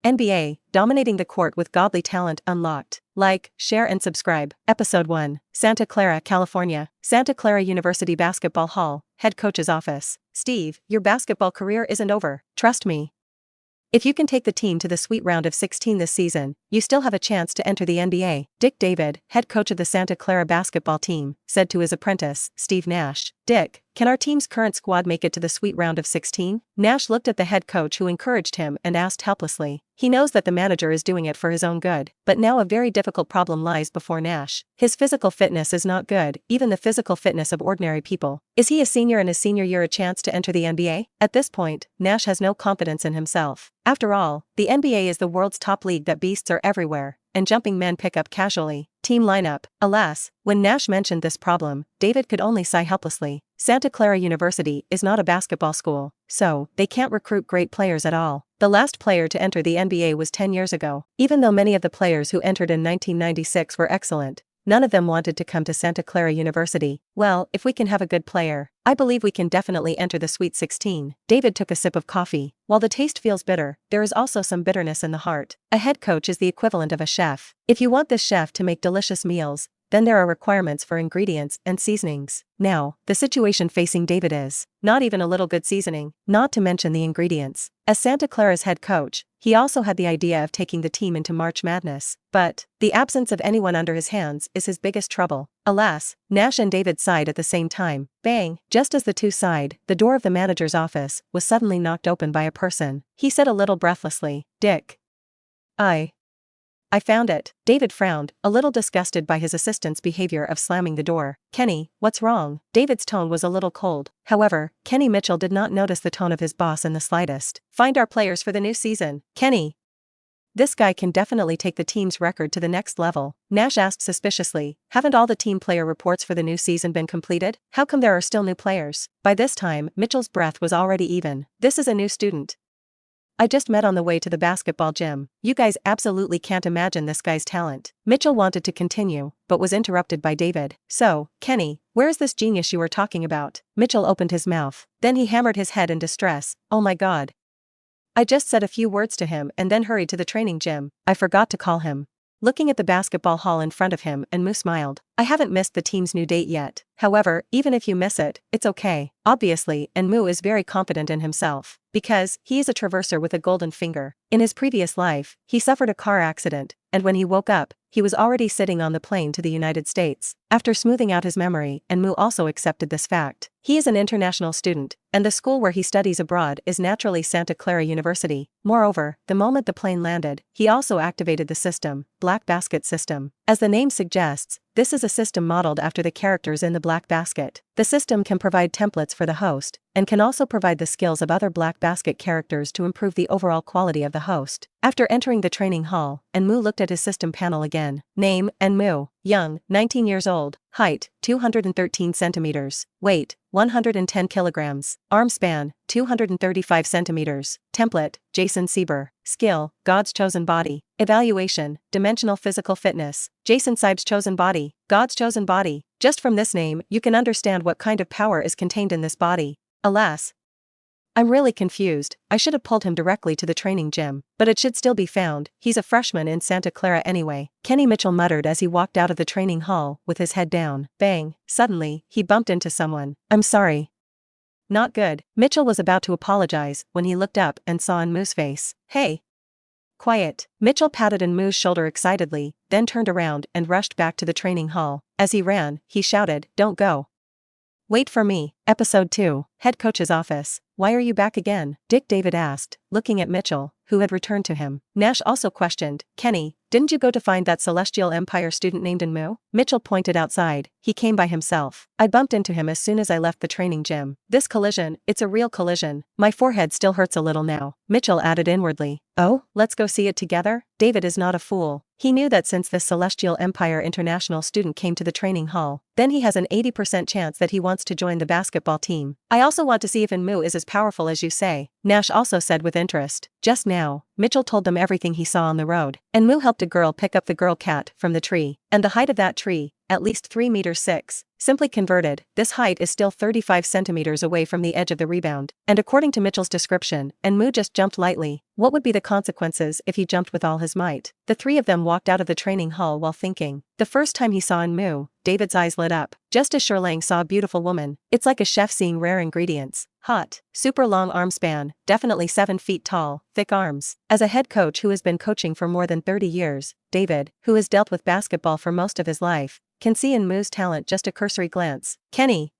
NBA, dominating the court with godly talent unlocked. Like, share and subscribe. Episode 1. Santa Clara, California. Santa Clara University Basketball Hall, Head Coach's Office. Steve, your basketball career isn't over. Trust me. If you can take the team to the sweet round of 16 this season, you still have a chance to enter the NBA. Dick David, head coach of the Santa Clara basketball team, said to his apprentice, Steve Nash. Dick, can our team's current squad make it to the sweet round of 16? Nash looked at the head coach who encouraged him and asked helplessly. He knows that the manager is doing it for his own good, but now a very difficult problem lies before Nash. His physical fitness is not good, even the physical fitness of ordinary people. Is he a senior in his senior year a chance to enter the NBA? At this point, Nash has no confidence in himself. After all, the NBA is the world's top league that beasts are everywhere, and jumping men pick up casually. Team lineup. Alas, when Nash mentioned this problem, David could only sigh helplessly. Santa Clara University is not a basketball school, so they can't recruit great players at all. The last player to enter the NBA was 10 years ago. Even though many of the players who entered in 1996 were excellent, none of them wanted to come to Santa Clara University. Well, if we can have a good player, I believe we can definitely enter the Sweet 16. David took a sip of coffee. While the taste feels bitter, there is also some bitterness in the heart. A head coach is the equivalent of a chef. If you want this chef to make delicious meals, then there are requirements for ingredients and seasonings. Now, the situation facing David is not even a little good seasoning, not to mention the ingredients. As Santa Clara's head coach, he also had the idea of taking the team into March Madness, but the absence of anyone under his hands is his biggest trouble. Alas, Nash and David sighed at the same time. Bang! Just as the two sighed, the door of the manager's office was suddenly knocked open by a person. He said a little breathlessly, Dick. I found it. David frowned, a little disgusted by his assistant's behavior of slamming the door. Kenny, what's wrong? David's tone was a little cold. However, Kenny Mitchell did not notice the tone of his boss in the slightest. Find our players for the new season. Kenny. This guy can definitely take the team's record to the next level. Nash asked suspiciously, haven't all the team player reports for the new season been completed? How come there are still new players? By this time, Mitchell's breath was already even. This is a new student I just met on the way to the basketball gym. You guys absolutely can't imagine this guy's talent. Mitchell wanted to continue, but was interrupted by David. So, Kenny, where is this genius you were talking about? Mitchell opened his mouth. Then he hammered his head in distress. Oh my God. I just said a few words to him and then hurried to the training gym. I forgot to call him. Looking at the basketball hall in front of him, and Moo smiled. I haven't missed the team's new date yet. However, even if you miss it, it's okay. Obviously, and Moo is very confident in himself, because he is a traverser with a golden finger. In his previous life, he suffered a car accident, and when he woke up, he was already sitting on the plane to the United States. After smoothing out his memory, and Moo also accepted this fact. He is an international student, and the school where he studies abroad is naturally Santa Clara University. Moreover, the moment the plane landed, he also activated the system, Black Basket System. As the name suggests, this is a system modeled after the characters in the Black Basket. The system can provide templates for the host, and can also provide the skills of other Black Basket characters to improve the overall quality of the host. After entering the training hall, and Moo looked at his system panel again. Name, and Moo. Young, 19 years old. Height, 213 centimeters. Weight, 110 kilograms. Arm span, 235 centimeters. Template, Jason Sieber. Skill, God's chosen body. Evaluation, dimensional physical fitness. Jason Sieb's chosen body. God's chosen body. Just from this name, you can understand what kind of power is contained in this body. Alas, I'm really confused. I should have pulled him directly to the training gym, but it should still be found. He's a freshman in Santa Clara anyway. Kenny Mitchell muttered as he walked out of the training hall with his head down. Bang! Suddenly, he bumped into someone. I'm sorry. Not good. Mitchell was about to apologize when he looked up and saw in Moo's face. Hey! Quiet. Mitchell patted in Moo's shoulder excitedly, then turned around and rushed back to the training hall. As he ran, he shouted, "Don't go. Wait for me." Episode 2. Head Coach's Office. Why are you back again? Dick David asked, looking at Mitchell, who had returned to him. Nash also questioned, Kenny, didn't you go to find that Celestial Empire student named Moo? Mitchell pointed outside. He came by himself. I bumped into him as soon as I left the training gym. This collision, it's a real collision. My forehead still hurts a little now. Mitchell added inwardly. Oh, let's go see it together? David is not a fool. He knew that since this Celestial Empire international student came to the training hall, then he has an 80% chance that he wants to join the basketball team. I also want to see if Moo is as powerful as you say, Nash also said with interest. Just now, Mitchell told them everything he saw on the road, and Moo helped a girl pick up the girl cat from the tree, and the height of that tree, at least 3 meters 6. Simply converted, this height is still 35 centimeters away from the edge of the rebound. And according to Mitchell's description, Enmu just jumped lightly. What would be the consequences if he jumped with all his might? The three of them walked out of the training hall while thinking. The first time he saw Enmu, David's eyes lit up. Just as Sherlang saw a beautiful woman. It's like a chef seeing rare ingredients. Hot. Super long arm span, definitely 7 feet tall, thick arms. As a head coach who has been coaching for more than 30 years, David, who has dealt with basketball for most of his life, can see Enmu's talent just a cursory glance. Kenny,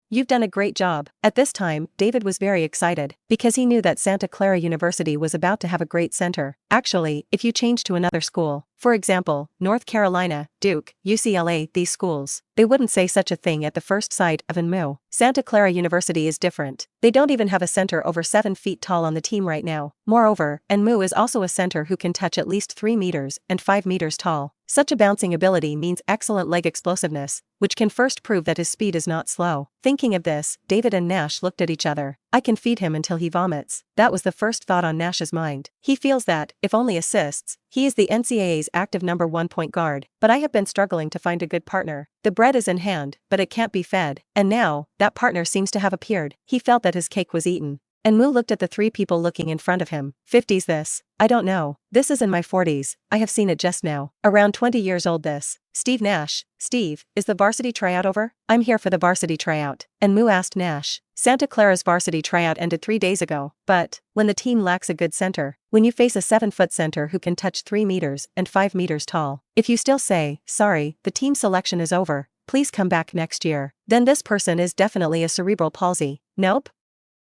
you've done a great job. At this time, David was very excited, because he knew that Santa Clara University was about to have a great center. Actually, if you change to another school, for example, North Carolina, Duke, UCLA, these schools, they wouldn't say such a thing at the first sight of Enmu. Santa Clara University is different. They don't even have a center over 7 feet tall on the team right now. Moreover, Enmu is also a center who can touch at least 3 meters and 5 meters tall. Such a bouncing ability means excellent leg explosiveness, which can first prove that his speed is not slow. Thinking of this, David and Nash looked at each other. I can feed him until he vomits. That was the first thought on Nash's mind. He feels that, if only assists, he is the NCAA's active #1 point guard. But I have been struggling to find a good partner. The bread is in hand, but it can't be fed. And now, that partner seems to have appeared. He felt that his cake was eaten. Enmu looked at the three people looking in front of him. 50s this? I don't know. This is in my 40s. I have seen it just now. Around 20 years old this. Steve Nash. Steve, is the varsity tryout over? I'm here for the varsity tryout. Enmu asked Nash. Santa Clara's varsity tryout ended 3 days ago. But, when the team lacks a good center, when you face a 7-foot center who can touch 3 meters and 5 meters tall, if you still say, sorry, the team selection is over, please come back next year, then this person is definitely a cerebral palsy. Nope?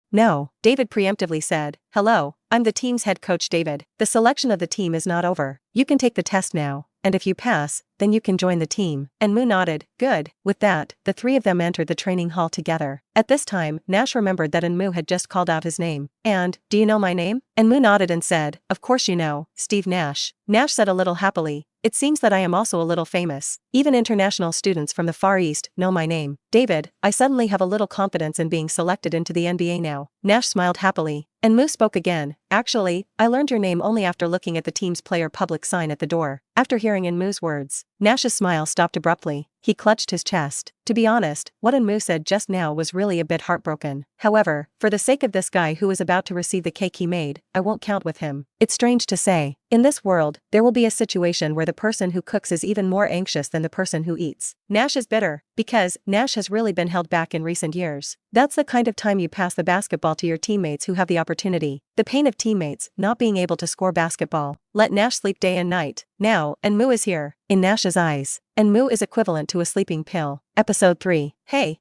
No, David preemptively said. Hello, I'm the team's head coach David. The selection of the team is not over. You can take the test now, and if you pass, then you can join the team. Enmu nodded. Good. With that, the three of them entered the training hall together. At this time, Nash remembered that Enmu had just called out his name. And, do you know my name? Enmu nodded and said, of course you know, Steve Nash. Nash said a little happily, it seems that I am also a little famous. Even international students from the Far East know my name. David, I suddenly have a little confidence in being selected into the NBA now. Nash smiled happily. Enmu spoke again. Actually, I learned your name only after looking at the team's player public sign at the door. After hearing Enmu's words, Nash's smile stopped abruptly. He clutched his chest. To be honest, what Enmu said just now was really a bit heartbroken. However, for the sake of this guy who is about to receive the cake he made, I won't count with him. It's strange to say. In this world, there will be a situation where the person who cooks is even more anxious than the person who eats. Nash is bitter, because Nash has really been held back in recent years. That's the kind of time you pass the basketball to your teammates who have the opportunity. The pain of teammates not being able to score basketball. Let Nash sleep day and night. Now, Enmu is here. In Nash's eyes, Enmu is equivalent to a sleeping pill. Episode 3. Hey.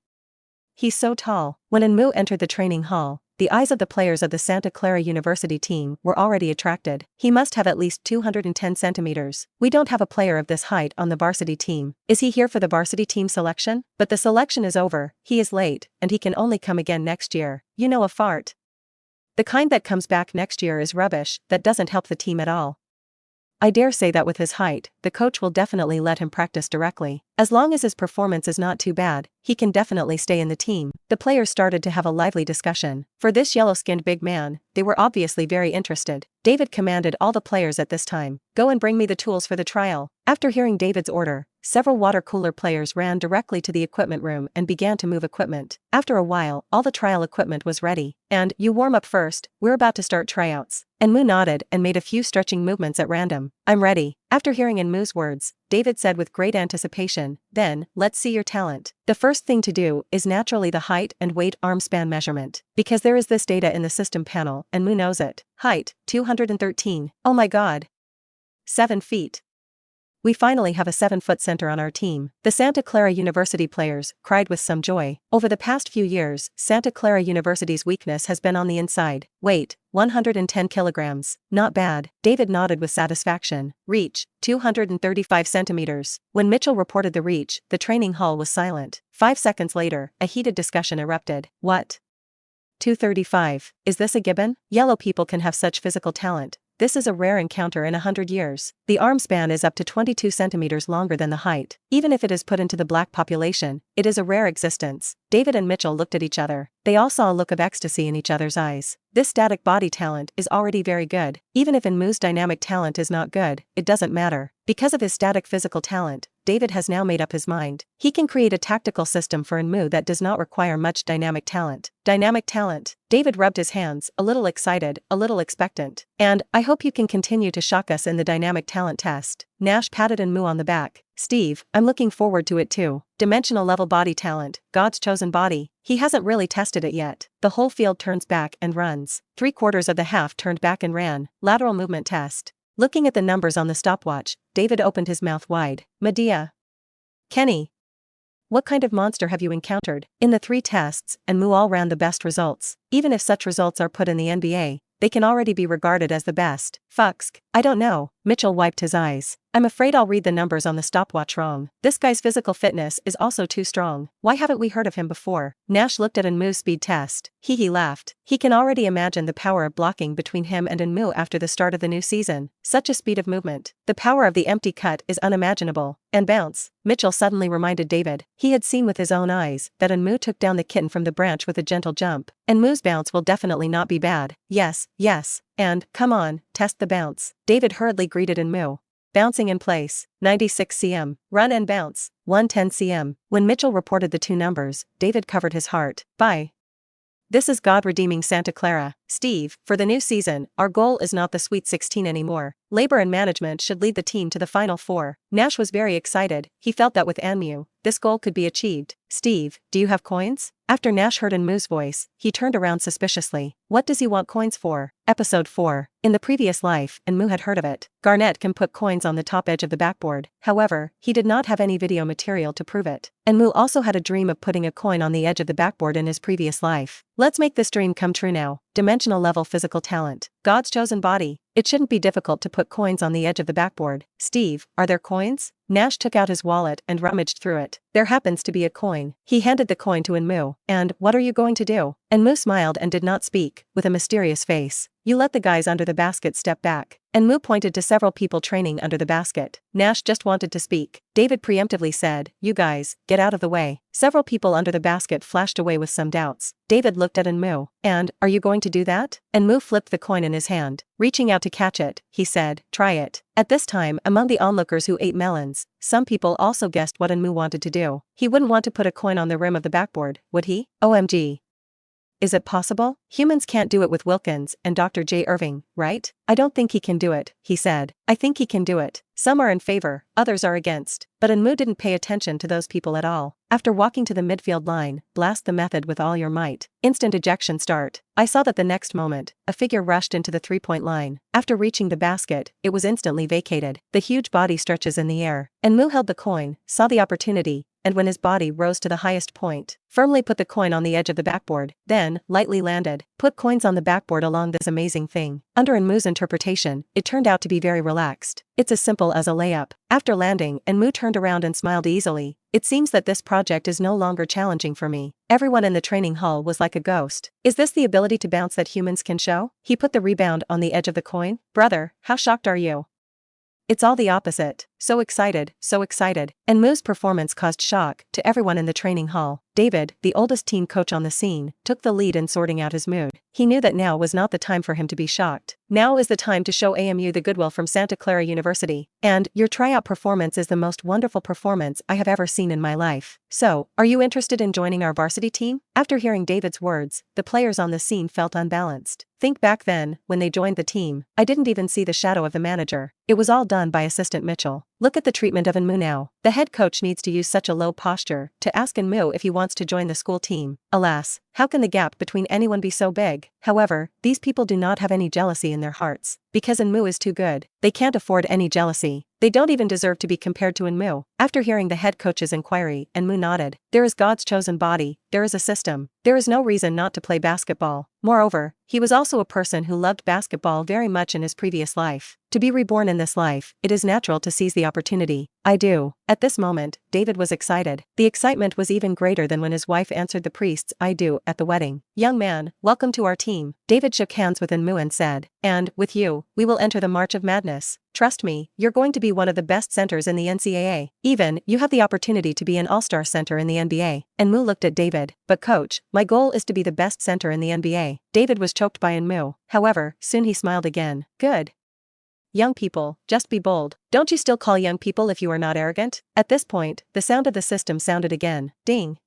He's so tall. When Enmu entered the training hall, the eyes of the players of the Santa Clara University team were already attracted. He must have at least 210 centimeters. We don't have a player of this height on the varsity team. Is he here for the varsity team selection? But the selection is over. He is late, and he can only come again next year. You know, a fart. The kind that comes back next year is rubbish, that doesn't help the team at all. I dare say that with his height, the coach will definitely let him practice directly. As long as his performance is not too bad, he can definitely stay in the team. The players started to have a lively discussion. For this yellow-skinned big man, they were obviously very interested. David commanded all the players at this time, go and bring me the tools for the trial. After hearing David's order, several water cooler players ran directly to the equipment room and began to move equipment. After a while, all the trial equipment was ready. And, you warm up first, we're about to start tryouts. Enmu nodded and made a few stretching movements at random. I'm ready. After hearing Enmu's words, David said with great anticipation, then, let's see your talent. The first thing to do is naturally the height and weight arm span measurement. Because there is this data in the system panel, Enmu knows it. Height, 213. Oh my god. 7 feet. We finally have a 7-foot center on our team. The Santa Clara University players cried with some joy. Over the past few years, Santa Clara University's weakness has been on the inside. Weight, 110 kilograms. Not bad. David nodded with satisfaction. Reach, 235 centimeters. When Mitchell reported the reach, the training hall was silent. 5 seconds later, a heated discussion erupted. What? 235. Is this a gibbon? Yellow people can have such physical talent. This is a rare encounter in 100 years. The arm span is up to 22 centimeters longer than the height. Even if it is put into the black population, it is a rare existence. David and Mitchell looked at each other. They all saw a look of ecstasy in each other's eyes. This static body talent is already very good. Even if Enmu's dynamic talent is not good, it doesn't matter. Because of his static physical talent, David has now made up his mind. He can create a tactical system for Enmu that does not require much dynamic talent. Dynamic talent. David rubbed his hands, a little excited, a little expectant. And, I hope you can continue to shock us in the dynamic talent test. Nash patted Enmu on the back. Steve, I'm looking forward to it too. Dimensional level body talent, God's chosen body. He hasn't really tested it yet. The whole field turns back and runs. 3/4 of the half turned back and ran. Lateral movement test. Looking at the numbers on the stopwatch, David opened his mouth wide. Medea. Kenny. What kind of monster have you encountered? In the 3 tests, Enmu all ran the best results. Even if such results are put in the NBA, they can already be regarded as the best. Fucksk. I don't know. Mitchell wiped his eyes. I'm afraid I'll read the numbers on the stopwatch wrong. This guy's physical fitness is also too strong. Why haven't we heard of him before? Nash looked at Enmu's speed test. He laughed. He can already imagine the power of blocking between him and Enmu after the start of the new season. Such a speed of movement. The power of the empty cut is unimaginable. And bounce. Mitchell suddenly reminded David. He had seen with his own eyes that Enmu took down the kitten from the branch with a gentle jump. Enmu's bounce will definitely not be bad. Yes. And, come on, test the bounce. David hurriedly greeted Enmu. Bouncing in place, 96 cm, run and bounce, 110 cm. When Mitchell reported the 2 numbers, David covered his heart. Bye. This is God redeeming Santa Clara. Steve, for the new season, our goal is not the Sweet 16 anymore. Labor and management should lead the team to the Final Four. Nash was very excited. He felt that with Enmu, this goal could be achieved. Steve, do you have coins? After Nash heard Enmu's voice, he turned around suspiciously. What does he want coins for? Episode 4. In the previous life, Enmu had heard of it. Garnett can put coins on the top edge of the backboard. However, he did not have any video material to prove it. Enmu also had a dream of putting a coin on the edge of the backboard in his previous life. Let's make this dream come true now. Dimensional level physical talent. God's chosen body. It shouldn't be difficult to put coins on the edge of the backboard. Steve, are there coins? Nash took out his wallet and rummaged through it. There happens to be a coin. He handed the coin to Enmu. And, what are you going to do? Enmu smiled and did not speak, with a mysterious face. You let the guys under the basket step back. Enmu pointed to several people training under the basket. Nash just wanted to speak. David preemptively said, you guys, get out of the way. Several people under the basket flashed away with some doubts. David looked at Enmu. And, are you going to do that? Enmu flipped the coin in his hand. Reaching out to catch it, he said, try it. At this time, among the onlookers who ate melons, some people also guessed what Enmu wanted to do. He wouldn't want to put a coin on the rim of the backboard, would he? OMG. Is it possible? Humans can't do it with Wilkins and Dr. J. Irving, right? I don't think he can do it, he said. I think he can do it. Some are in favor, others are against. But Enmu didn't pay attention to those people at all. After walking to the midfield line, blast the method with all your might. Instant ejection start. I saw that the next moment, a figure rushed into the 3-point line. After reaching the basket, it was instantly vacated. The huge body stretches in the air. Enmu held the coin, saw the opportunity, and when his body rose to the highest point, firmly put the coin on the edge of the backboard, then, lightly landed, put coins on the backboard along this amazing thing. Under Enmu's interpretation, it turned out to be very relaxed. It's as simple as a layup. After landing, Enmu turned around and smiled easily. It seems that this project is no longer challenging for me. Everyone in the training hall was like a ghost. Is this the ability to bounce that humans can show? He put the rebound on the edge of the coin. Brother, how shocked are you? It's all the opposite. So excited, so excited. Enmu's performance caused shock to everyone in the training hall. David, the oldest team coach on the scene, took the lead in sorting out his mood. He knew that now was not the time for him to be shocked. Now is the time to show AMU the goodwill from Santa Clara University. And, your tryout performance is the most wonderful performance I have ever seen in my life. So, are you interested in joining our varsity team? After hearing David's words, the players on the scene felt unbalanced. Think back then, when they joined the team, I didn't even see the shadow of the manager. It was all done by Assistant Mitchell. Look at the treatment of Enmu now. The head coach needs to use such a low posture to ask Enmu if he wants to join the school team. Alas, how can the gap between anyone be so big? However, these people do not have any jealousy in their hearts. Because Enmu is too good, they can't afford any jealousy. They don't even deserve to be compared to Enmu. After hearing the head coach's inquiry, Enmu nodded. There is God's chosen body, there is a system. There is no reason not to play basketball. Moreover, he was also a person who loved basketball very much in his previous life. To be reborn in this life, it is natural to seize the opportunity. I do. At this moment, David was excited. The excitement was even greater than when his wife answered the priest's I do at the wedding. Young man, welcome to our team. David shook hands with Enmu and said, and, with you, we will enter the March of Madness. Trust me, you're going to be one of the best centers in the NCAA. Even, you have the opportunity to be an all-star center in the NBA. Enmu looked at David. But coach, my goal is to be the best center in the NBA. David was choked by Enmu. However, soon he smiled again. Good. Young people, just be bold. Don't you still call young people if you are not arrogant? At this point, the sound of the system sounded again. Ding.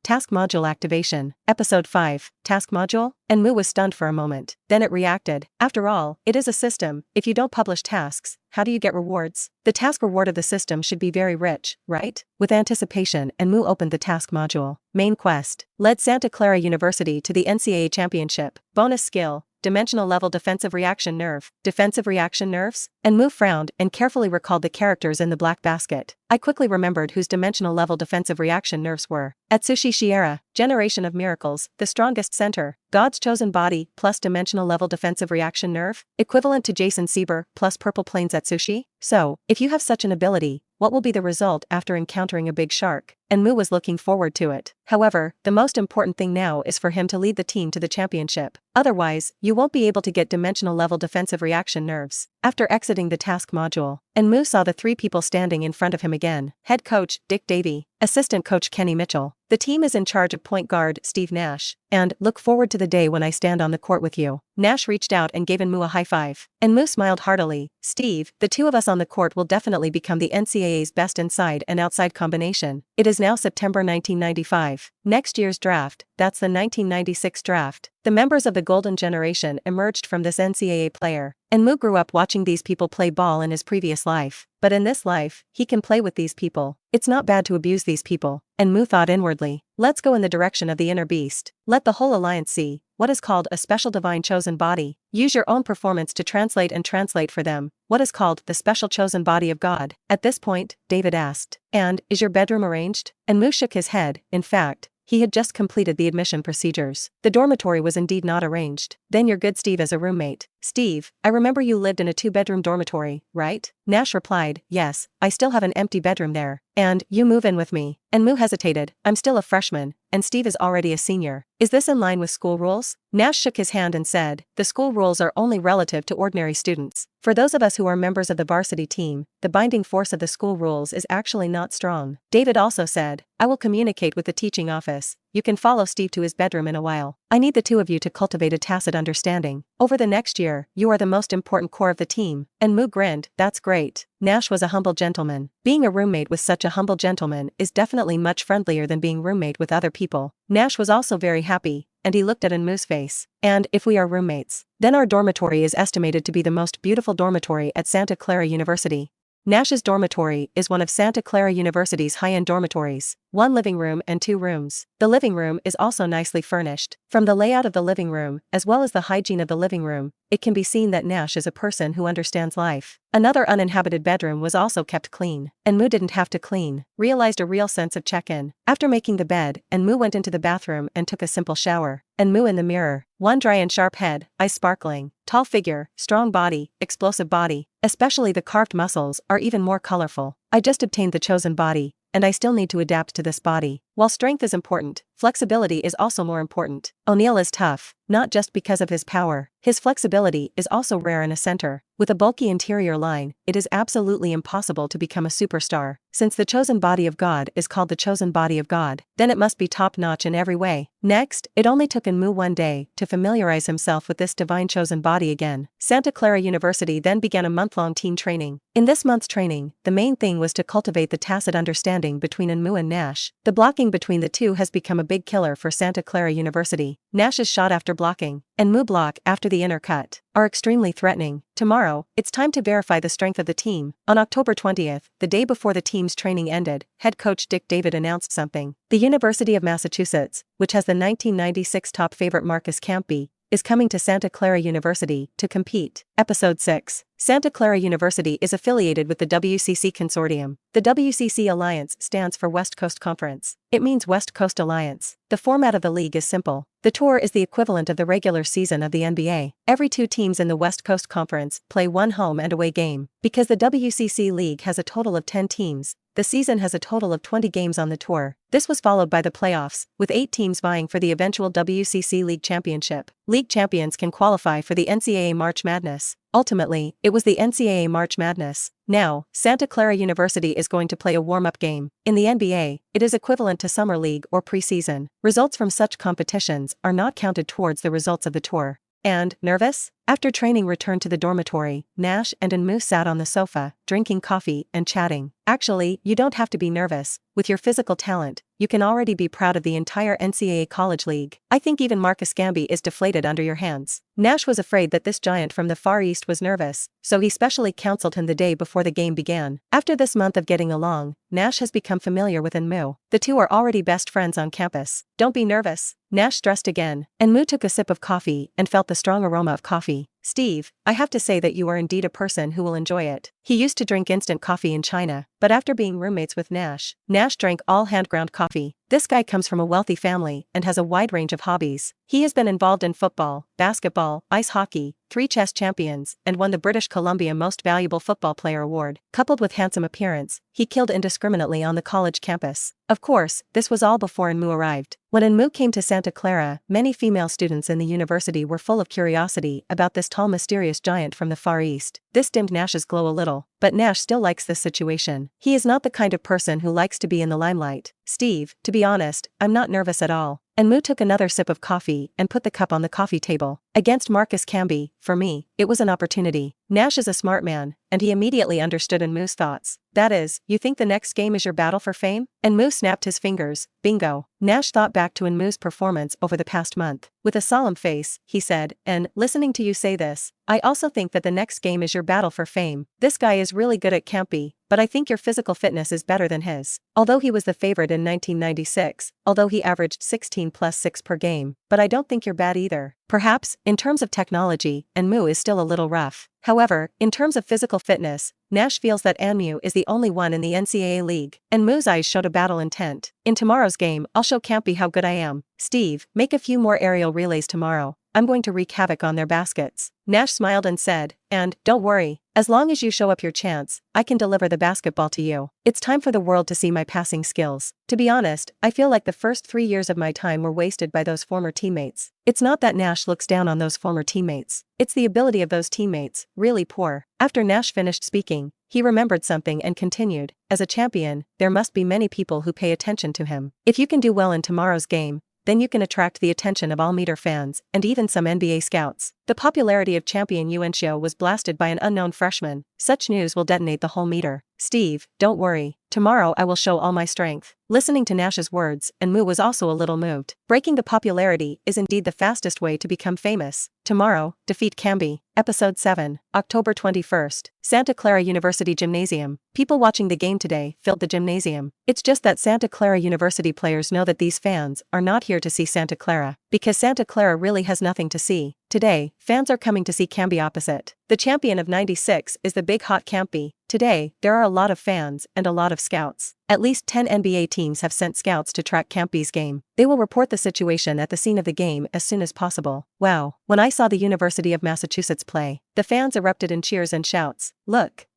Task module activation. Episode 5, task module? And Moo was stunned for a moment. Then it reacted. After all, it is a system. If you don't publish tasks, how do you get rewards? The task reward of the system should be very rich, right? With anticipation, and Moo opened the task module. Main quest. Led Santa Clara University to the NCAA championship. Bonus skill. Dimensional level defensive reaction nerve. Defensive reaction nerves? And Moo frowned and carefully recalled the characters in the black basket. I quickly remembered whose dimensional level defensive reaction nerves were. Atsushi Shiera, Generation of Miracles, the strongest center, God's chosen body plus dimensional level defensive reaction nerve, equivalent to Jason Sieber plus Purple Plains Atsushi. So, if you have such an ability, what will be the result after encountering a big shark? And Moo was looking forward to it. However, the most important thing now is for him to lead the team to the championship. Otherwise, you won't be able to get dimensional level defensive reaction nerves. After exiting the task module, and Moo saw the three people standing in front of him again. Head coach, Dick Davey. Assistant coach Kenny Mitchell. The team is in charge of point guard, Steve Nash. And, look forward to the day when I stand on the court with you. Nash reached out and gave Moo a high five. And Moo smiled heartily. Steve, the two of us on the court will definitely become the NCAA's best inside and outside combination. It is now September 1995. Next year's draft, that's the 1996 draft. The members of the Golden Generation emerged from this NCAA player. And Moo grew up watching these people play ball in his previous life. But in this life, he can play with these people. It's not bad to abuse these people. And Moo thought inwardly, let's go in the direction of the inner beast. Let the whole alliance see what is called a special divine chosen body. Use your own performance to translate for them what is called the special chosen body of God. At this point, David asked, and, is your bedroom arranged? And Moo shook his head. In fact, he had just completed the admission procedures. The dormitory was indeed not arranged. Then you're good Steve as a roommate. Steve, I remember you lived in a 2-bedroom dormitory, right? Nash replied, yes, I still have an empty bedroom there. And, you move in with me. And Moo hesitated, I'm still a freshman, and Steve is already a senior. Is this in line with school rules? Nash shook his hand and said, the school rules are only relative to ordinary students. For those of us who are members of the varsity team, the binding force of the school rules is actually not strong. David also said, I will communicate with the teaching office. You can follow Steve to his bedroom in a while. I need the two of you to cultivate a tacit understanding. Over the next year, you are the most important core of the team. And Moo grinned, that's great. Nash was a humble gentleman. Being a roommate with such a humble gentleman is definitely much friendlier than being roommate with other people. Nash was also very happy, and he looked at Moo's face. And, if we are roommates, then our dormitory is estimated to be the most beautiful dormitory at Santa Clara University. Nash's dormitory is one of Santa Clara University's high-end dormitories, 1 living room and 2 rooms. The living room is also nicely furnished. From the layout of the living room, as well as the hygiene of the living room, it can be seen that Nash is a person who understands life. Another uninhabited bedroom was also kept clean, and Moo didn't have to clean. Realized a real sense of check-in. After making the bed, and Moo went into the bathroom and took a simple shower. And Moo in the mirror, one dry and sharp head, eyes sparkling, tall figure, strong body, explosive body, especially the carved muscles are even more colorful. I just obtained the chosen body, and I still need to adapt to this body. While strength is important, flexibility is also more important. O'Neal is tough, not just because of his power. His flexibility is also rare in a center. With a bulky interior line, it is absolutely impossible to become a superstar. Since the chosen body of God is called the chosen body of God, then it must be top-notch in every way. Next, it only took Moo one day to familiarize himself with this divine chosen body again. Santa Clara University then began a month-long team training. In this month's training, the main thing was to cultivate the tacit understanding between Moo and Nash. The blocking between the two has become a big killer for Santa Clara University. Nash's shot after blocking, and Moo block after the inner cut, are extremely threatening. Tomorrow, it's time to verify the strength of the team. On October 20th, the day before the team's training ended, head coach Dick David announced something. The University of Massachusetts, which has the 1996 top favorite Marcus Camby, is coming to Santa Clara University to compete. Episode 6. Santa Clara University is affiliated with the WCC Consortium. The WCC Alliance stands for West Coast Conference. It means West Coast Alliance. The format of the league is simple. The tour is the equivalent of the regular season of the NBA. Every 2 teams in the West Coast Conference play 1 home and away game. Because the WCC League has a total of 10 teams, the season has a total of 20 games on the tour. This was followed by the playoffs, with 8 teams vying for the eventual WCC League Championship. League champions can qualify for the NCAA March Madness. Ultimately, it was the NCAA March Madness. Now, Santa Clara University is going to play a warm-up game. In the NBA, it is equivalent to Summer League or preseason. Results from such competitions are not counted towards the results of the tour. And, nervous? After training returned to the dormitory, Nash and Enmu sat on the sofa, drinking coffee and chatting. Actually, you don't have to be nervous. With your physical talent, you can already be proud of the entire NCAA College League. I think even Marcus Camby is deflated under your hands. Nash was afraid that this giant from the Far East was nervous, so he specially counseled him the day before the game began. After this month of getting along, Nash has become familiar with Enmu. The two are already best friends on campus. Don't be nervous. Nash stressed again. Enmu took a sip of coffee and felt the strong aroma of coffee. Steve, I have to say that you are indeed a person who will enjoy it. He used to drink instant coffee in China, but after being roommates with Nash, Nash drank all hand-ground coffee. This guy comes from a wealthy family and has a wide range of hobbies. He has been involved in football, basketball, ice hockey, 3 chess champions, and won the British Columbia Most Valuable Football Player award. Coupled with handsome appearance, he killed indiscriminately on the college campus. Of course, this was all before Enmu arrived. When Enmu came to Santa Clara, many female students in the university were full of curiosity about this tall mysterious giant from the Far East. This dimmed Nash's glow a little, but Nash still likes this situation. He is not the kind of person who likes to be in the limelight. Steve, to be honest, I'm not nervous at all. Enmu took another sip of coffee and put the cup on the coffee table. Against Marcus Camby, for me, it was an opportunity. Nash is a smart man, and he immediately understood Enmu's thoughts. That is, you think the next game is your battle for fame? Enmu snapped his fingers. Bingo. Nash thought back to Enmu's performance over the past month. With a solemn face, he said, and, listening to you say this, I also think that the next game is your battle for fame. This guy is really good at Campy, but I think your physical fitness is better than his. Although he was the favorite in 1996, although he averaged 16 plus 6 per game, but I don't think you're bad either. Perhaps, in terms of technology, Enmu is still a little rough. However, in terms of physical fitness, Nash feels that Enmu is the only one in the NCAA league. Enmu's eyes showed a battle intent. In tomorrow's game, I'll show Campy how good I am. Steve, make a few more aerial relays tomorrow. I'm going to wreak havoc on their baskets. Nash smiled and said, and, don't worry, as long as you show up your chance, I can deliver the basketball to you. It's time for the world to see my passing skills. To be honest, I feel like the first 3 years of my time were wasted by those former teammates. It's not that Nash looks down on those former teammates. It's the ability of those teammates, really poor. After Nash finished speaking, he remembered something and continued, as a champion, there must be many people who pay attention to him. If you can do well in tomorrow's game, then you can attract the attention of all Meter fans, and even some NBA scouts. The popularity of champion Yuanxiu was blasted by an unknown freshman. Such news will detonate the whole Meter. Steve, don't worry. Tomorrow I will show all my strength. Listening to Nash's words, Enmu was also a little moved. Breaking the popularity is indeed the fastest way to become famous. Tomorrow, defeat Camby. Episode 7, October 21st. Santa Clara University Gymnasium. People watching the game today filled the gymnasium. It's just that Santa Clara University players know that these fans are not here to see Santa Clara, because Santa Clara really has nothing to see. Today, fans are coming to see Camby opposite. The champion of '96 is the big hot Camby. Today, there are a lot of fans and a lot of scouts. At least 10 NBA teams have sent scouts to track Campy's game. They will report the situation at the scene of the game as soon as possible. Wow, when I saw the University of Massachusetts play, the fans erupted in cheers and shouts. Look!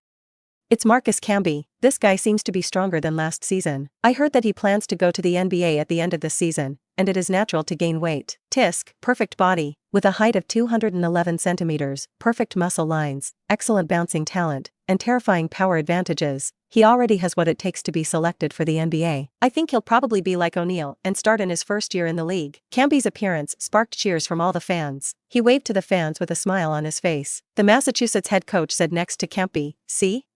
It's Marcus Camby. This guy seems to be stronger than last season. I heard that he plans to go to the NBA at the end of this season, and it is natural to gain weight. Tisk, perfect body. With a height of 211 centimeters, perfect muscle lines, excellent bouncing talent, and terrifying power advantages, he already has what it takes to be selected for the NBA. I think he'll probably be like O'Neal and start in his first year in the league. Camby's appearance sparked cheers from all the fans. He waved to the fans with a smile on his face. The Massachusetts head coach said next to Camby, "See?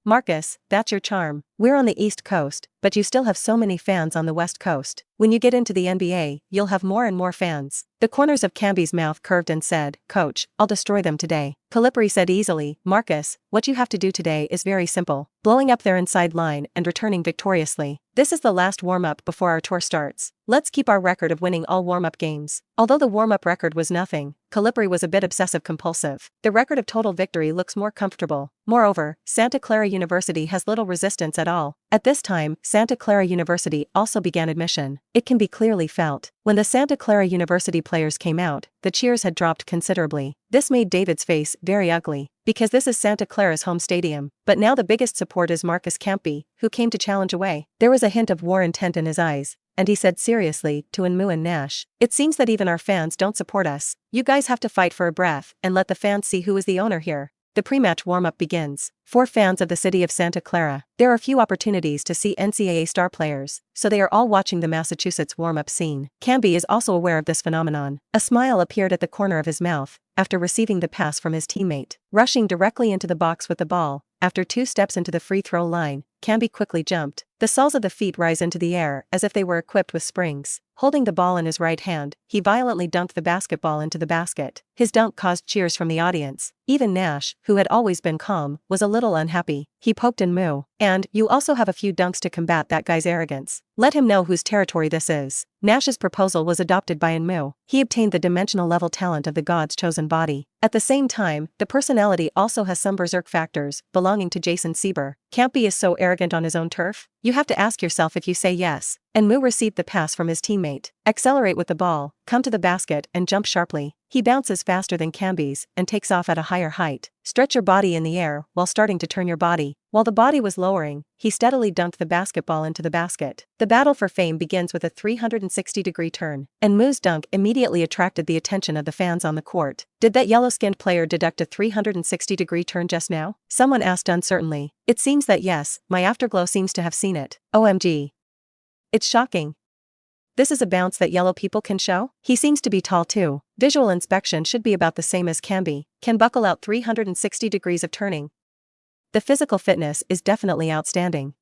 Marcus, that's your charm. We're on the East Coast, but you still have so many fans on the West Coast. When you get into the NBA, you'll have more and more fans." The corners of Camby's mouth curved and said, "Coach, I'll destroy them today." Calipari said easily, "Marcus, what you have to do today is very simple. Blowing up their inside line and returning victoriously. This is the last warm-up before our tour starts. Let's keep our record of winning all warm-up games." Although the warm-up record was nothing, Calipari was a bit obsessive-compulsive. The record of total victory looks more comfortable. Moreover, Santa Clara University has little resistance at all. At this time, Santa Clara University also began admission. It can be clearly felt. When the Santa Clara University players came out, the cheers had dropped considerably. This made David's face very ugly, because this is Santa Clara's home stadium. But now the biggest support is Marcus Camby, who came to challenge away. There was a hint of war intent in his eyes, and he said seriously to Enmu and Nash, "It seems that even our fans don't support us. You guys have to fight for a breath and let the fans see who is the owner here." the pre-match warm-up begins. For fans of the city of Santa Clara, there are few opportunities to see NCAA star players, so they are all watching the Massachusetts warm-up scene. Camby is also aware of this phenomenon. A smile appeared at the corner of his mouth after receiving the pass from his teammate. Rushing directly into the box with the ball, after 2 steps into the free throw line, Camby quickly jumped. The soles of the feet rise into the air as if they were equipped with springs. Holding the ball in his right hand, he violently dunked the basketball into the basket. His dunk caused cheers from the audience. Even Nash, who had always been calm, was a little unhappy. He poked Mu. "And you also have a few dunks to combat that guy's arrogance. Let him know whose territory this is." Nash's proposal was adopted by Mu. He obtained the dimensional level talent of the God's chosen body. At the same time, the personality also has some berserk factors belonging to Jason Sieber. Camby is so arrogant on his own turf? You have to ask yourself if you say yes. And Mu received the pass from his teammate. Accelerate with the ball, come to the basket and jump sharply. He bounces faster than Camby's and takes off at a higher height. Stretch your body in the air while starting to turn your body. While the body was lowering, he steadily dunked the basketball into the basket. The battle for fame begins with a 360-degree turn, and Mu's dunk immediately attracted the attention of the fans on the court. Did that yellow-skinned player deduct a 360-degree turn just now? Someone asked uncertainly. It seems that yes, my afterglow seems to have seen it. OMG. It's shocking. This is a bounce that yellow people can show? He seems to be tall too. Visual inspection should be about the same as Camby. Can buckle out 360 degrees of turning. The physical fitness is definitely outstanding.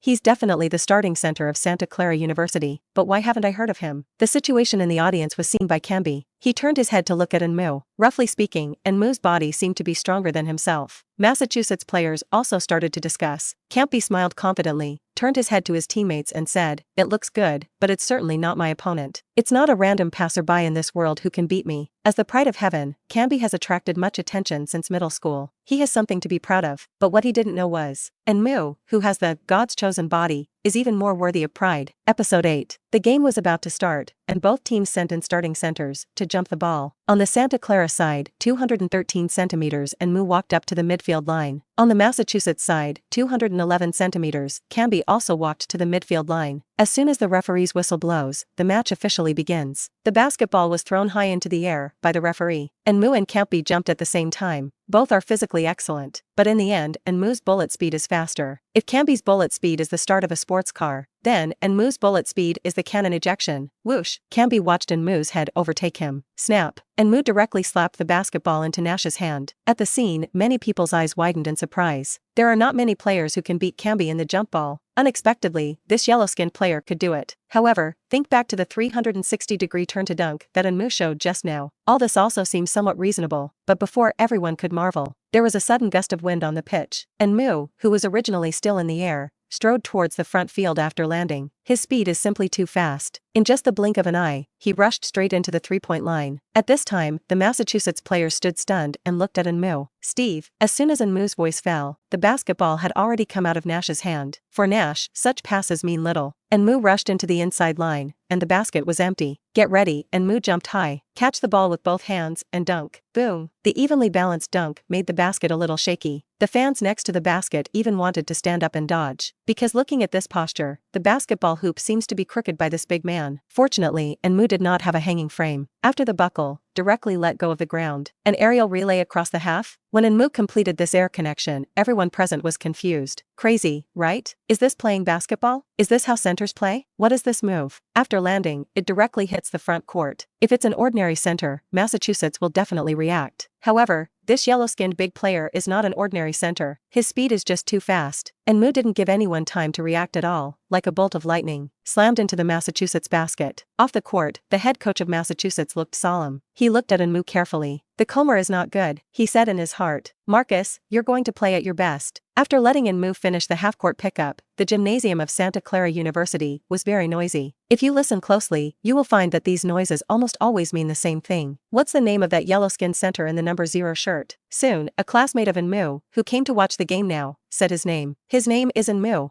He's definitely the starting center of Santa Clara University, but why haven't I heard of him? The situation in the audience was seen by Camby. He turned his head to look at Mu. Roughly speaking, Mu's body seemed to be stronger than himself. Massachusetts players also started to discuss. Camby smiled confidently, turned his head to his teammates and said, "It looks good, but it's certainly not my opponent. It's not a random passerby in this world who can beat me." As the pride of heaven, Camby has attracted much attention since middle school. He has something to be proud of, but what he didn't know was, Mu, who has the God's chosen body, is even more worthy of pride. Episode 8. The game was about to start, and both teams sent in starting centers to jump the ball. On the Santa Clara side, 213 centimeters, and Mu walked up to the midfield line. On the Massachusetts side, 211 centimeters, Camby also walked to the midfield line. As soon as the referee's whistle blows, the match officially begins. The basketball was thrown high into the air by the referee, and Mu and Camby jumped at the same time. Both are physically excellent, but in the end, Mu's bullet speed is faster. If Camby's bullet speed is the start of a sports car, then Mu's bullet speed is the cannon ejection. Whoosh! Camby watched Mu's head overtake him. Snap! Mu directly slapped the basketball into Nash's hand. At the scene, many people's eyes widened in surprise. There are not many players who can beat Camby in the jump ball. Unexpectedly, this yellow-skinned player could do it. However, think back to the 360-degree turn to dunk that Mu showed just now. All this also seems somewhat reasonable, but before everyone could marvel, there was a sudden gust of wind on the pitch, and Mu, who was originally still in the air, strode towards the front field after landing. His speed is simply too fast. In just the blink of an eye, he rushed straight into the three-point line. At this time, the Massachusetts players stood stunned and looked at Mu. Steve. As soon as Mu's voice fell, the basketball had already come out of Nash's hand. For Nash, such passes mean little. Mu rushed into the inside line, and the basket was empty. Get ready, Mu jumped high. Catch the ball with both hands and dunk. Boom. The evenly balanced dunk made the basket a little shaky. The fans next to the basket even wanted to stand up and dodge, because looking at this posture, the basketball hoop seems to be crooked by this big man. Fortunately, Mu did not have a hanging frame. After the buckle, directly let go of the ground. An aerial relay across the half? When Mu completed this air connection, everyone present was confused. Crazy, right? Is this playing basketball? Is this how centers play? What is this move? After landing, it directly hits the front court. If it's an ordinary center, Massachusetts will definitely react. However, this yellow-skinned big player is not an ordinary center. His speed is just too fast, and Mu didn't give anyone time to react at all. Like a bolt of lightning, slammed into the Massachusetts basket. Off the court, the head coach of Massachusetts looked solemn. He looked at Mu carefully. "The Comer is not good," he said in his heart. "Marcus, you're going to play at your best." After letting Mu finish the half-court pickup, the gymnasium of Santa Clara University was very noisy. If you listen closely, you will find that these noises almost always mean the same thing. What's the name of that yellow-skinned center in the number 0 shirt? Soon, a classmate of Mu, who came to watch the game now, said his name. His name is Mu.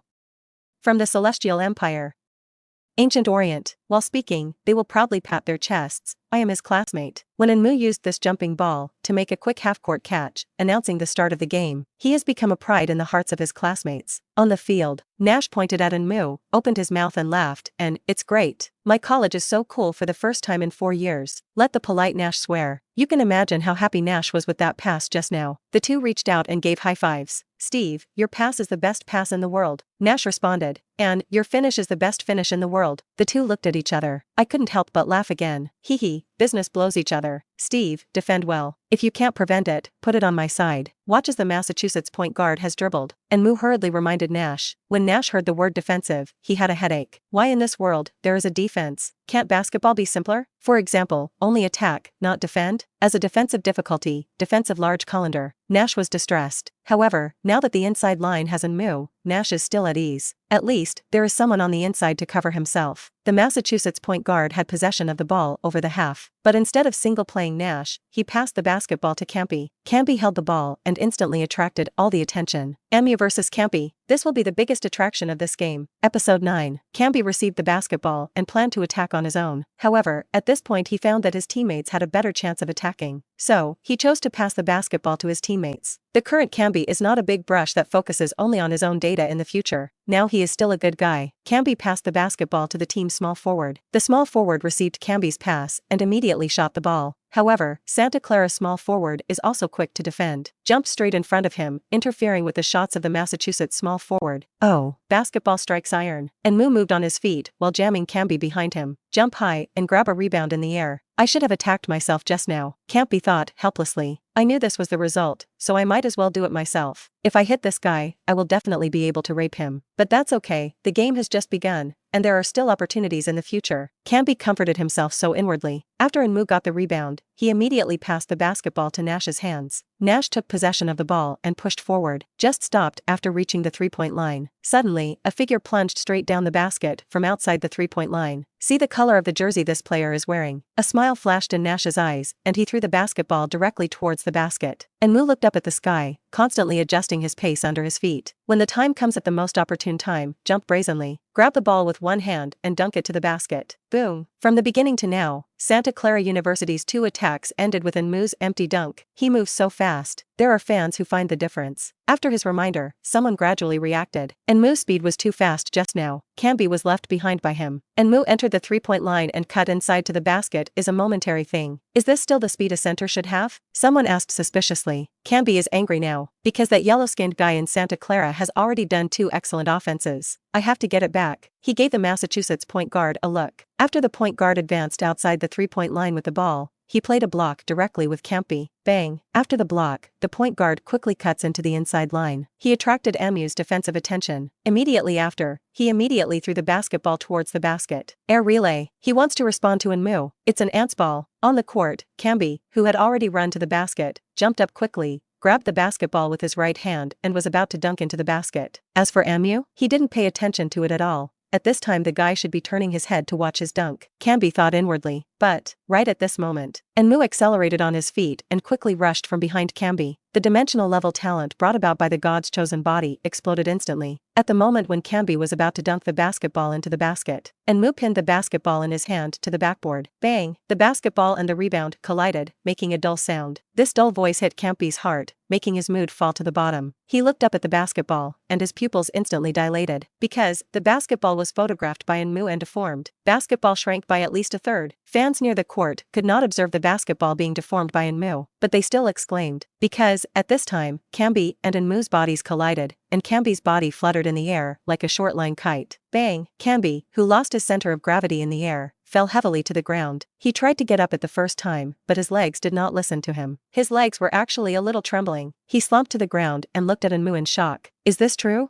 From the Celestial Empire. Ancient Orient. While speaking, they will proudly pat their chests, I am his classmate. When Enmu used this jumping ball to make a quick half-court catch, announcing the start of the game, he has become a pride in the hearts of his classmates. On the field, Nash pointed at Enmu, opened his mouth and laughed, and, "It's great. My college is so cool for the first time in 4 years." Let the polite Nash swear. You can imagine how happy Nash was with that pass just now. The two reached out and gave high fives. "Steve, your pass is the best pass in the world," Nash responded. "And, your finish is the best finish in the world." The two looked at each other. I couldn't help but laugh again. Hee hee, business blows each other. "Steve, defend well. If you can't prevent it, put it on my side. Watch as the Massachusetts point guard has dribbled." Enmu hurriedly reminded Nash. When Nash heard the word defensive, he had a headache. Why in this world, there is a defense? Can't basketball be simpler? For example, only attack, not defend? As a defensive difficulty, defensive large colander, Nash was distressed. However, now that the inside line has Enmu, Nash is still at ease. At least, there is someone on the inside to cover himself. The Massachusetts point guard had possession of the ball over the half. But instead of single-playing Nash, he passed the basketball to Campy. Campy held the ball and instantly attracted all the attention. Emu versus Campy. This will be the biggest attraction of this game. Episode 9. Campy received the basketball and planned to attack on his own. However, at this point he found that his teammates had a better chance of attacking. So, he chose to pass the basketball to his teammates. The current Campy is not a big brush that focuses only on his own data in the future. Now he is still a good guy. Campy passed the basketball to the team's small forward. The small forward received Campy's pass and immediately shot the ball. However, Santa Clara's small forward is also quick to defend. Jumped straight in front of him, interfering with the shots of the Massachusetts small forward. Oh, basketball strikes iron. Enmu moved on his feet while jamming Campy behind him. Jump high and grab a rebound in the air. I should have attacked myself just now, Campy thought helplessly. I knew this was the result, so I might as well do it myself. If I hit this guy, I will definitely be able to rape him. But that's okay, the game has just begun, and there are still opportunities in the future. Campy comforted himself so inwardly. After Enmu got the rebound, he immediately passed the basketball to Nash's hands. Nash took possession of the ball and pushed forward, just stopped after reaching the three-point line. Suddenly, a figure plunged straight down the basket from outside the three-point line. See the color of the jersey this player is wearing. A smile flashed in Nash's eyes, and he threw the basketball directly towards the basket. Enmu looked up at the sky, constantly adjusting his pace under his feet. When the time comes at the most opportune time, jump brazenly. Grab the ball with one hand and dunk it to the basket. Boom. From the beginning to now, Santa Clara University's 2 attacks ended with Enmu's empty dunk. He moves so fast. There are fans who find the difference. After his reminder, someone gradually reacted. Enmu's speed was too fast just now. Campy was left behind by him. Enmu entered the three-point line and cut inside to the basket is a momentary thing. Is this still the speed a center should have? Someone asked suspiciously. Campy is angry now, because that yellow-skinned guy in Santa Clara has already done 2 excellent offenses. I have to get it back. He gave the Massachusetts point guard a look. After the point guard advanced outside the three-point line with the ball, he played a block directly with Campy. Bang. After the block, the point guard quickly cuts into the inside line. He attracted Emu's defensive attention. Immediately after, he immediately threw the basketball towards the basket. Air relay. He wants to respond to Enmu. It's an ants ball. On the court, Campy, who had already run to the basket, jumped up quickly, grabbed the basketball with his right hand and was about to dunk into the basket. As for Emu, he didn't pay attention to it at all. At this time the guy should be turning his head to watch his dunk. Campy thought inwardly. But, right at this moment, Enmu accelerated on his feet and quickly rushed from behind Campy. The dimensional level talent brought about by the god's chosen body exploded instantly. At the moment when Campy was about to dunk the basketball into the basket, Enmu pinned the basketball in his hand to the backboard. Bang! The basketball and the rebound collided, making a dull sound. This dull voice hit Campy's heart, making his mood fall to the bottom. He looked up at the basketball, and his pupils instantly dilated. Because, the basketball was photographed by Enmu and deformed, basketball shrank by at least a third. Fans near the court could not observe the basketball being deformed by Enmu, but they still exclaimed. Because, at this time, Campy and Enmu's bodies collided, and Campy's body fluttered in the air like a short-line kite. Bang! Campy, who lost his center of gravity in the air, fell heavily to the ground. He tried to get up at the first time, but his legs did not listen to him. His legs were actually a little trembling. He slumped to the ground and looked at Enmu in shock. Is this true?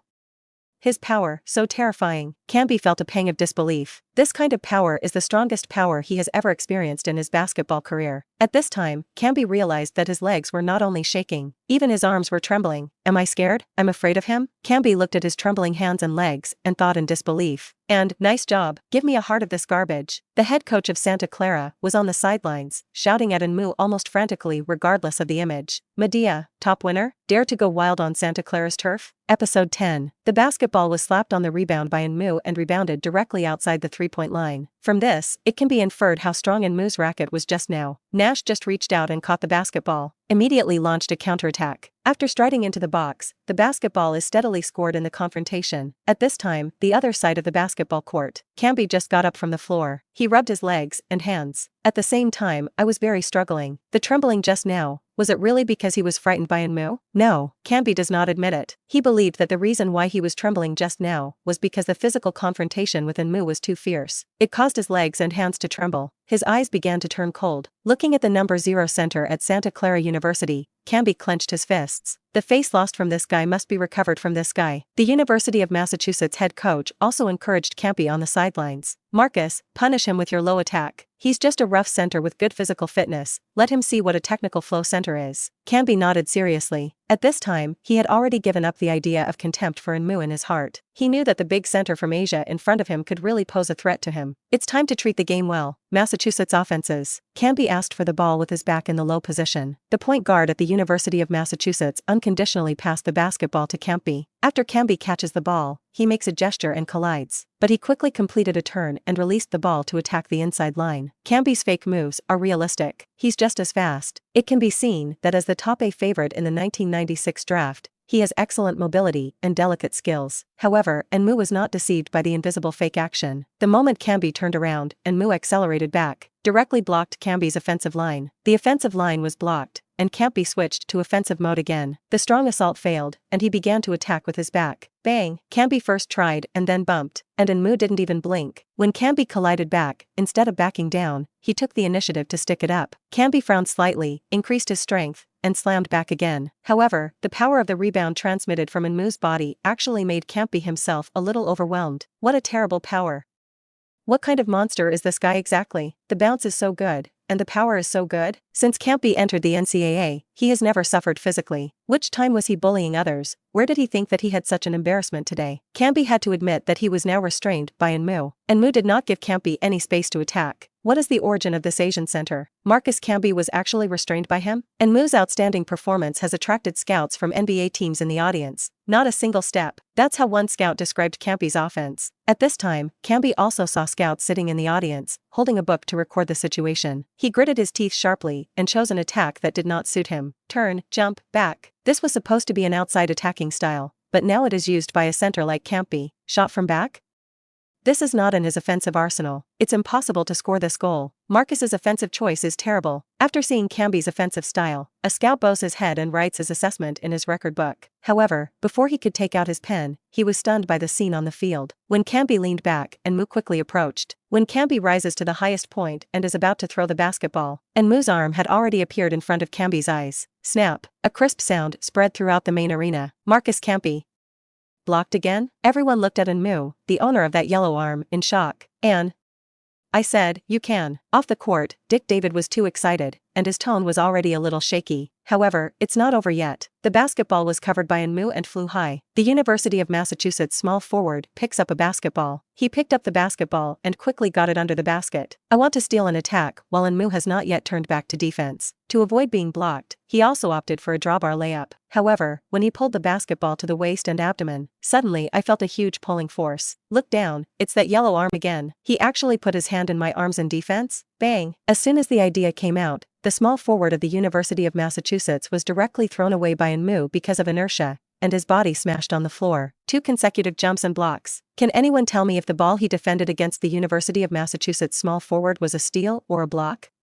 His power, so terrifying. Campy felt a pang of disbelief. This kind of power is the strongest power he has ever experienced in his basketball career. At this time, Campy realized that his legs were not only shaking, even his arms were trembling. Am I scared? I'm afraid of him? Campy looked at his trembling hands and legs and thought in disbelief. And, nice job, give me a heart of this garbage. The head coach of Santa Clara was on the sidelines, shouting at Enmu almost frantically regardless of the image. Medea, top winner, dare to go wild on Santa Clara's turf? Episode 10. The basketball was slapped on the rebound by Enmu and rebounded directly outside the three-point line. From this, it can be inferred how strong Mu's racket was just now. Nash just reached out and caught the basketball, immediately launched a counterattack. After striding into the box, the basketball is steadily scored in the confrontation. At this time, the other side of the basketball court, Camby just got up from the floor. He rubbed his legs and hands. At the same time, I was very struggling. The trembling just now, was it really because he was frightened by Mu? No, Camby does not admit it. He believed that the reason why he was trembling just now was because the physical confrontation with Mu was too fierce. It caused his legs and hands to tremble. His eyes began to turn cold. Looking at the number 0 center at Santa Clara University, Camby clenched his fists. The face lost from this guy must be recovered from this guy. The University of Massachusetts head coach also encouraged Camby on the sidelines. Marcus, punish him with your low attack. He's just a rough center with good physical fitness. Let him see what a technical flow center is. Camby nodded seriously. At this time, he had already given up the idea of contempt for Mu in his heart. He knew that the big center from Asia in front of him could really pose a threat to him. It's time to treat the game well. Massachusetts offenses. Camby asked for the ball with his back in the low position. The point guard at the University of Massachusetts unconditionally passed the basketball to Camby. After Camby catches the ball, he makes a gesture and collides. But he quickly completed a turn and released the ball to attack the inside line. Camby's fake moves are realistic. He's just as fast. It can be seen that as the top A favorite in the 1996 draft, he has excellent mobility and delicate skills. However, Mu was not deceived by the invisible fake action. The moment Camby turned around, Mu accelerated back, directly blocked Camby's offensive line. The offensive line was blocked, and Camby switched to offensive mode again. The strong assault failed, and he began to attack with his back. Bang! Camby first tried and then bumped, and Mu didn't even blink. When Camby collided back, instead of backing down, he took the initiative to stick it up. Camby frowned slightly, increased his strength, and slammed back again. However, the power of the rebound transmitted from Mu's body actually made Camby himself a little overwhelmed. What a terrible power! What kind of monster is this guy exactly? The bounce is so good, and the power is so good. Since Camby entered the NCAA, he has never suffered physically. Which time was he bullying others? Where did he think that he had such an embarrassment today? Camby had to admit that he was now restrained by Mu. Mu did not give Camby any space to attack. What is the origin of this Asian center? Marcus Camby was actually restrained by him? Mu's outstanding performance has attracted scouts from NBA teams in the audience. Not a single step. That's how one scout described Camby's offense. At this time, Camby also saw scouts sitting in the audience, holding a book to record the situation. He gritted his teeth sharply and chose an attack that did not suit him. Turn, jump, back. This was supposed to be an outside attacking style, but now it is used by a center like Camby. Shot from back? This is not in his offensive arsenal. It's impossible to score this goal. Marcus's offensive choice is terrible. After seeing Camby's offensive style, a scout bows his head and writes his assessment in his record book. However, before he could take out his pen, he was stunned by the scene on the field. When Camby leaned back and Mu quickly approached. When Camby rises to the highest point and is about to throw the basketball, and Mu's arm had already appeared in front of Camby's eyes. Snap! A crisp sound spread throughout the main arena. Marcus Camby blocked again? Everyone looked at Mu, the owner of that yellow arm, in shock. And I said, you can. Off the court, Dick David was too excited, and his tone was already a little shaky. However, it's not over yet. The basketball was covered by Mu and flew high. The University of Massachusetts small forward picks up a basketball. He picked up the basketball and quickly got it under the basket. I want to steal an attack while Mu has not yet turned back to defense. To avoid being blocked, he also opted for a drawbar layup. However, when he pulled the basketball to the waist and abdomen, suddenly I felt a huge pulling force. Look down, it's that yellow arm again. He actually put his hand in my arms in defense? Bang! As soon as the idea came out, the small forward of the University of Massachusetts was directly thrown away by Mu because of inertia, and his body smashed on the floor. 2 consecutive jumps and blocks. Can anyone tell me if the ball he defended against the University of Massachusetts small forward was a steal or a block?